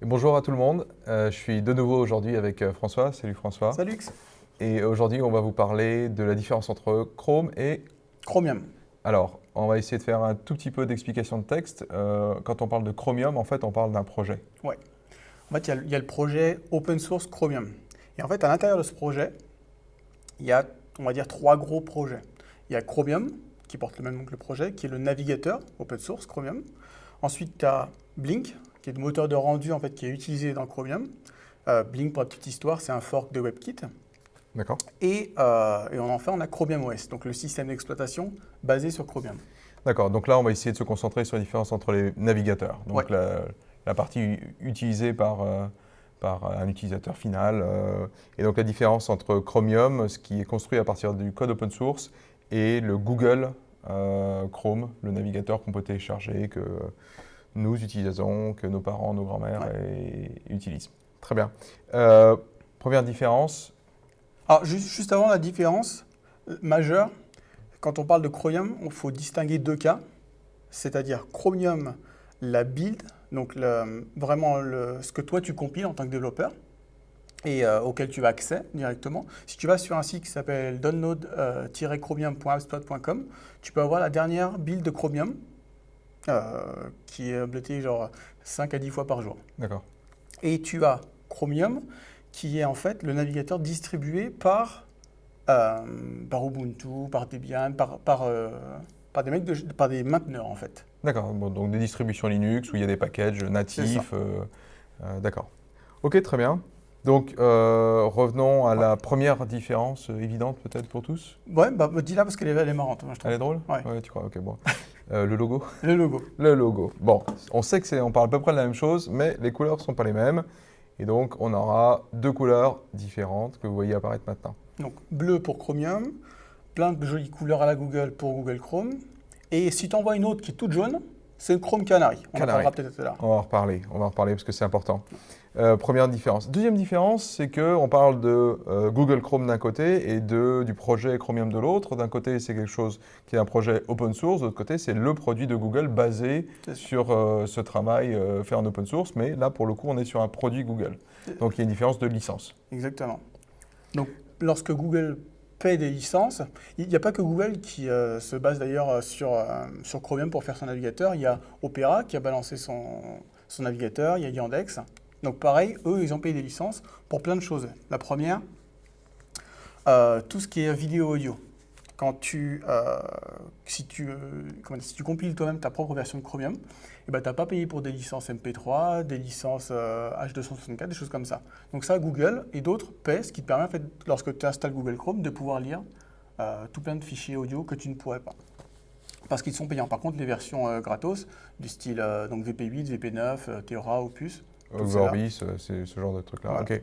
Bonjour à tout le monde, je suis de nouveau aujourd'hui avec François. Salut François. Salut. Et aujourd'hui on va vous parler de la différence entre Chrome et… Chromium. Alors, on va essayer de faire un tout petit peu d'explication de texte. Quand on parle de Chromium, en fait on parle d'un projet. Ouais. En fait, il y a le projet open source Chromium. Et en fait, à l'intérieur de ce projet, il y a, on va dire, trois gros projets. Il y a Chromium, qui porte le même nom que le projet, qui est le navigateur open source Chromium. Ensuite, tu as Blink, qui est le moteur de rendu en fait, qui est utilisé dans Chromium. Blink, pour la petite histoire, c'est un fork de WebKit. D'accord. Et enfin, on a Chromium OS, donc le système d'exploitation basé sur Chromium. D'accord, donc là on va essayer de se concentrer sur la différence entre les navigateurs. Donc Ouais. la partie utilisée par un utilisateur final. Et donc la différence entre Chromium, ce qui est construit à partir du code open source, et le Google Chrome, le navigateur qu'on peut télécharger, que nous utilisons, que nos parents, nos grands-mères utilisent. Très bien. Première différence. Alors, juste avant la différence majeure, quand on parle de Chromium, il faut distinguer deux cas, c'est-à-dire Chromium, la build, donc vraiment ce que toi tu compiles en tant que développeur et auquel tu as accès directement. Si tu vas sur un site qui s'appelle download-chromium.appspot.com, tu peux avoir la dernière build de Chromium qui est updatée genre 5 à 10 fois par jour. D'accord. Et tu as Chromium qui est en fait le navigateur distribué par Ubuntu, par Debian, par des mainteneurs en fait. D'accord, bon, donc des distributions Linux où il y a des packages natifs. D'accord. Ok, très bien. Donc, revenons à la première différence évidente peut-être pour tous. Ouais, bah dis-la parce qu'elle est marrante, moi, je trouve. Elle est drôle? Ouais. Tu crois? Ok, bon. Le logo? Le logo. Le logo. Bon, on sait que on parle à peu près de la même chose, mais les couleurs ne sont pas les mêmes. Et donc, on aura deux couleurs différentes que vous voyez apparaître maintenant. Donc, bleu pour Chromium, plein de jolies couleurs à la Google pour Google Chrome. Et si tu envoies une autre qui est toute jaune, c'est le Chrome Canary. On en parlera peut-être là. On va en reparler parce que c'est important. Première différence. Deuxième différence, c'est qu'on parle de Google Chrome d'un côté et du projet Chromium de l'autre. D'un côté, c'est quelque chose qui est un projet open source. De l'autre côté, c'est le produit de Google basé sur ce travail fait en open source. Mais là, pour le coup, on est sur un produit Google. Donc, il y a une différence de licence. Exactement. Donc, lorsque Google paie des licences, il n'y a pas que Google qui se base d'ailleurs sur Chromium pour faire son navigateur. Il y a Opera qui a balancé son navigateur, il y a Yandex. Donc pareil, eux, ils ont payé des licences pour plein de choses. La première, tout ce qui est vidéo-audio. Si tu compiles toi-même ta propre version de Chromium, tu n'as pas payé pour des licences MP3, des licences H264, des choses comme ça. Donc ça, Google et d'autres paient, ce qui te permet, en fait, lorsque tu installes Google Chrome, de pouvoir lire tout plein de fichiers audio que tu ne pourrais pas. Parce qu'ils sont payants. Par contre, les versions gratos, du style donc VP8, VP9, Theora, Opus, Vorbis, c'est ce genre de trucs-là. Voilà. Ok.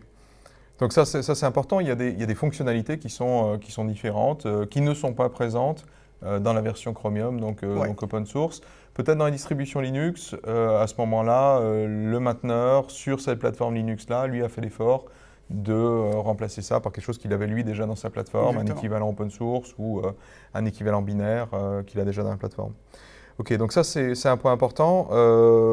Donc ça c'est important. Il y a des fonctionnalités qui sont différentes, qui ne sont pas présentes dans la version Chromium, donc open source. Peut-être dans les distributions Linux, à ce moment-là, le mainteneur sur cette plateforme Linux-là, lui a fait l'effort de remplacer ça par quelque chose qu'il avait lui déjà dans sa plateforme, Exactement. un équivalent open source ou un équivalent binaire qu'il a déjà dans la plateforme. Ok, donc ça c'est un point important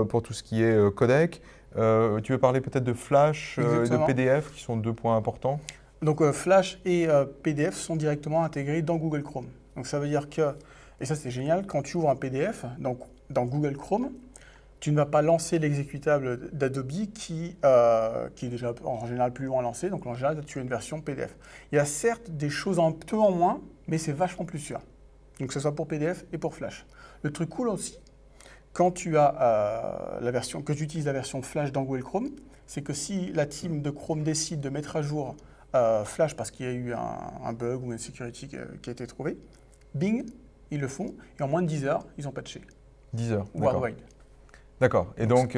pour tout ce qui est codec. Tu veux parler peut-être de Flash et de PDF qui sont deux points importants? Donc Flash et PDF sont directement intégrés dans Google Chrome. Donc ça veut dire que, et ça c'est génial, quand tu ouvres un PDF donc, dans Google Chrome, tu ne vas pas lancer l'exécutable d'Adobe qui est déjà en général plus long à lancer. Donc en général, tu as une version PDF. Il y a certes des choses un peu en moins, mais c'est vachement plus sûr. Donc que ce soit pour PDF et pour Flash. Le truc cool aussi, quand tu as que tu utilises la version Flash dans Google Chrome, c'est que si la team de Chrome décide de mettre à jour Flash parce qu'il y a eu un bug ou une security qui a été trouvée, Bing, ils le font et en moins de 10 heures, ils ont patché. 10 heures, Worldwide. D'accord. Et donc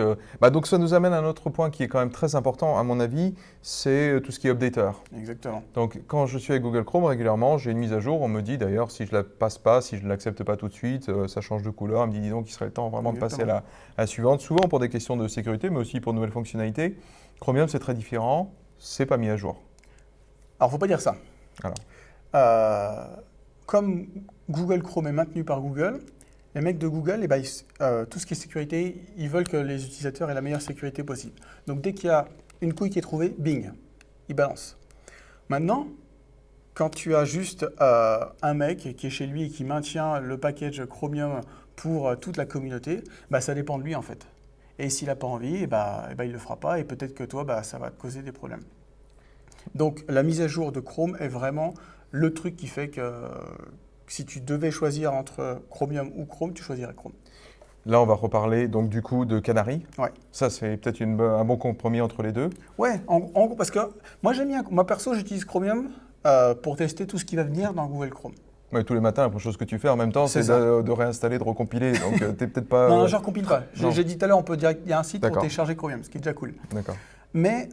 ça nous amène à un autre point qui est quand même très important à mon avis, c'est tout ce qui est updater. Exactement. Donc quand je suis avec Google Chrome régulièrement, j'ai une mise à jour, on me dit d'ailleurs si je la passe pas, si je ne l'accepte pas tout de suite, ça change de couleur, on me dit dis donc il serait le temps vraiment de passer à la suivante, souvent pour des questions de sécurité mais aussi pour de nouvelles fonctionnalités. Chromium c'est très différent, c'est pas mis à jour. Alors faut pas dire ça. Alors. Comme Google Chrome est maintenu par Google, Les mecs de Google, eh ben, tout ce qui est sécurité, ils veulent que les utilisateurs aient la meilleure sécurité possible. Donc dès qu'il y a une couille qui est trouvée, bing, ils balancent. Maintenant, quand tu as juste un mec qui est chez lui et qui maintient le package Chromium pour toute la communauté, bah, ça dépend de lui en fait. Et s'il n'a pas envie, il ne le fera pas et peut-être que toi, ça va te causer des problèmes. Donc la mise à jour de Chrome est vraiment le truc qui fait que si tu devais choisir entre Chromium ou Chrome, tu choisirais Chrome. Là, on va reparler donc du coup de Canary. Ouais. Ça, c'est peut-être un bon compromis entre les deux. Ouais, en gros, parce que moi perso, j'utilise Chromium pour tester tout ce qui va venir dans Google Chrome. Ouais, tous les matins, la première chose que tu fais en même temps, c'est ça. de réinstaller, de recompiler. Donc, t'es peut-être pas. Non, je ne recompile pas. Non. J'ai dit tout à l'heure, il y a un site pour D'accord. télécharger Chromium, ce qui est déjà cool. D'accord. Mais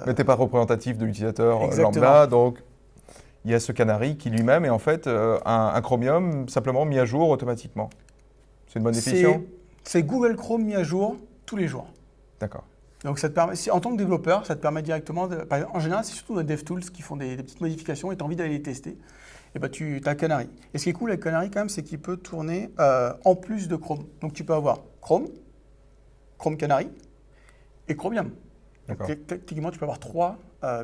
Mais t'es pas représentatif de l'utilisateur Exactement. lambda, donc il y a ce Canary qui lui-même est en fait un Chromium simplement mis à jour automatiquement. C'est une bonne définition? c'est Google Chrome mis à jour tous les jours. D'accord. Donc ça te permet, en tant que développeur, ça te permet directement, en général, c'est surtout les DevTools qui font des petites modifications et tu as envie d'aller les tester. Et ben tu as Canary. Et ce qui est cool avec Canary quand même, c'est qu'il peut tourner en plus de Chrome. Donc tu peux avoir Chrome Canary et Chromium. Donc techniquement, tu peux avoir 3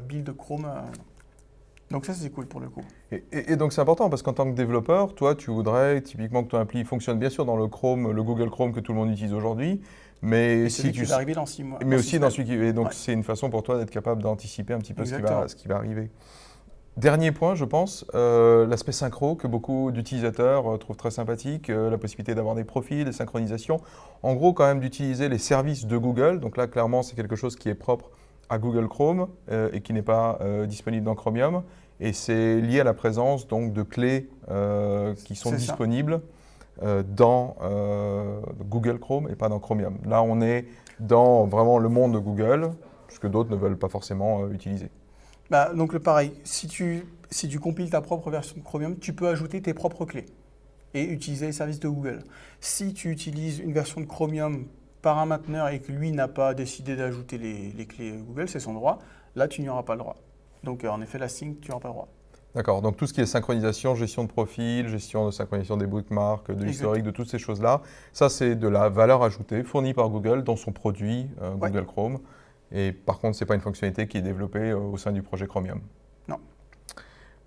builds de Chrome. Donc ça, c'est cool pour le coup. Et donc c'est important parce qu'en tant que développeur, toi, tu voudrais typiquement que ton appli fonctionne bien sûr dans le Chrome, le Google Chrome que tout le monde utilise aujourd'hui, mais si tu vas arriver dans 6 mois. Mais aussi dans celui qui. Et donc Ouais. c'est une façon pour toi d'être capable d'anticiper un petit peu ce qui va arriver. Dernier point, je pense, l'aspect synchro que beaucoup d'utilisateurs trouvent très sympathique, la possibilité d'avoir des profils, des synchronisations. En gros, quand même d'utiliser les services de Google. Donc là, clairement, c'est quelque chose qui est propre à Google Chrome et qui n'est pas disponible dans Chromium. Et c'est lié à la présence donc, de clés qui sont disponibles dans Google Chrome et pas dans Chromium. Là, on est dans vraiment le monde de Google, ce que d'autres ne veulent pas forcément utiliser. Donc pareil, si tu compiles ta propre version de Chromium, tu peux ajouter tes propres clés et utiliser les services de Google. Si tu utilises une version de Chromium par un mainteneur et que lui n'a pas décidé d'ajouter les clés Google, c'est son droit, là tu n'y auras pas le droit. Donc en effet, la sync, tu n'auras pas le droit. D'accord, donc tout ce qui est synchronisation, gestion de profil, gestion de synchronisation des bookmarks, de l'historique, de toutes ces choses-là, ça c'est de la valeur ajoutée fournie par Google dans son produit Google Chrome. Et par contre, ce n'est pas une fonctionnalité qui est développée au sein du projet Chromium. Non.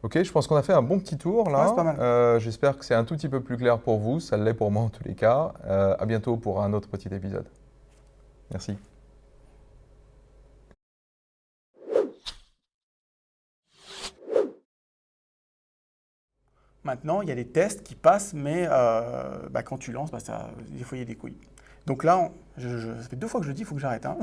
Ok, je pense qu'on a fait un bon petit tour là. Ouais, c'est pas mal. J'espère que c'est un tout petit peu plus clair pour vous. Ça l'est pour moi en tous les cas. À bientôt pour un autre petit épisode. Merci. Maintenant, il y a des tests qui passent, mais quand tu lances, des fois il y a des couilles. Donc là, ça fait 2 fois que je le dis, il faut que j'arrête. Hein.